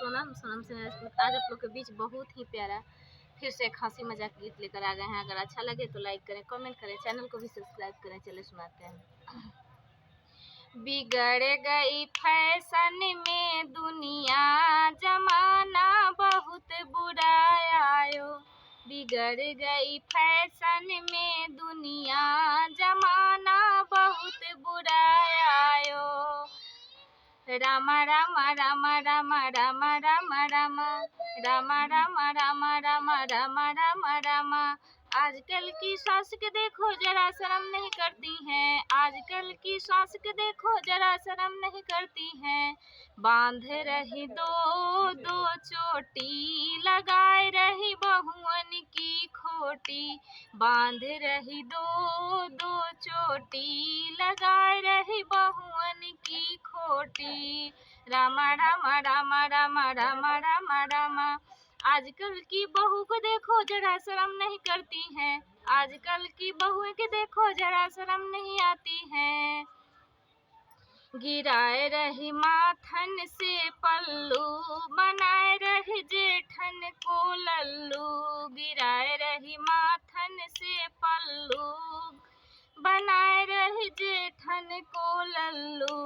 सोनम सोनम से आज आप लोग के बीच बहुत ही प्यारा फिर से एक हंसी मजाक गीत लेकर आ गए हैं। अगर अच्छा लगे तो लाइक करें, कमेंट करें, चैनल को भी सब्सक्राइब करें। चले सुनाते हैं। बिगड़ गई फैशन में दुनिया, जमाना बहुत बुरा आयो। बिगड़ गई फैशन में दुनिया, जमाना बहुत बुरा आयो। रामा रामा रामा रामा रामा रामा रामा रामा रामा रामा रामा रामा रामा रामा। आजकल की सास के देखो जरा शर्म नहीं करती हैं। आजकल की सास के देखो जरा शर्म नहीं करती हैं। बांध रही दो दो चोटी, लगाए रही बहुअन की खोटी। बांध रही दो दो चोटी, लगाए रही बहुअन की खोटी। रामा रामा रामा रामा रामा रामा रामा। आजकल की बहू को देखो जरा शर्म नहीं करती हैं। आजकल की बहू के देखो जरा शर्म नहीं आती हैं। गिराए रही माथन से पल्लू, बनाए रही जेठन को लल्लू। गिराए रही माथन से पल्लू, बनाए रही जेठन को लल्लू।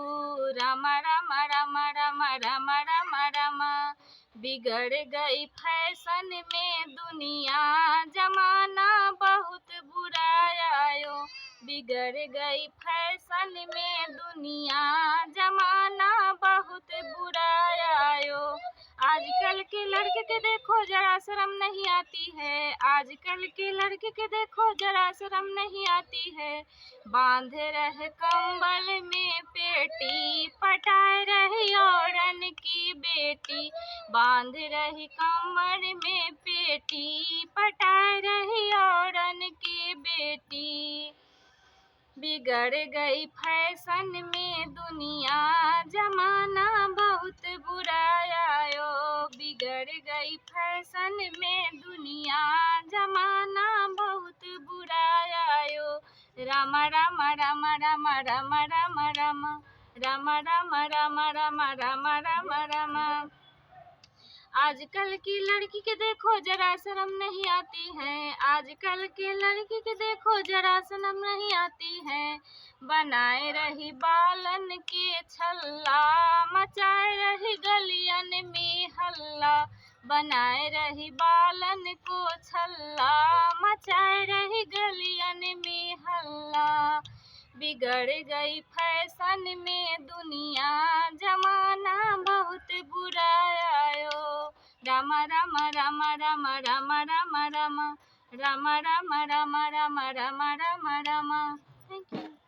रामा रामा रामा रामा रामा रामा रामा। बिगड़ गई फैशन में दुनिया, जमाना बहुत बुरा आयो। बिगड़ गई फैशन में दुनिया, जमाना बहुत बुरा आयो। आजकल के लड़के के देखो जरा शर्म नहीं आती है। आजकल के लड़के के देखो जरा शर्म नहीं आती है। बांधे रहे कंबल में पेटी, पटाए रही औरन की बेटी। बांध रही कमर में पेटी, पटाए रही औरन की बेटी। बिगड़ गई फैशन में दुनिया, जमाना बहुत बुरा आयो। बिगड़ गई फैशन में दुनिया, जमाना बहुत बुरा आयो। रामा रामा रामा रामा रामा रामा रामा रामा रामा रामा रामा रामा रामा रामा। आजकल की लड़की के देखो जरा शर्म नहीं आती है। आजकल के लड़की के देखो जरा शर्म नहीं आती है। बनाए रही बालन के छल्ला, मचाए रही गलियन में हल्ला। बनाए रही बालन को छल्ला, मचाए रही गलियन में हल्ला। बिगड़ गई फैशन में दुनिया, जमाना बहुत बुरा आयो। रामा रामा रामा रामा रामा रामा रामा रामा रामा रामा रामा रामा रामा रामा। Thank you.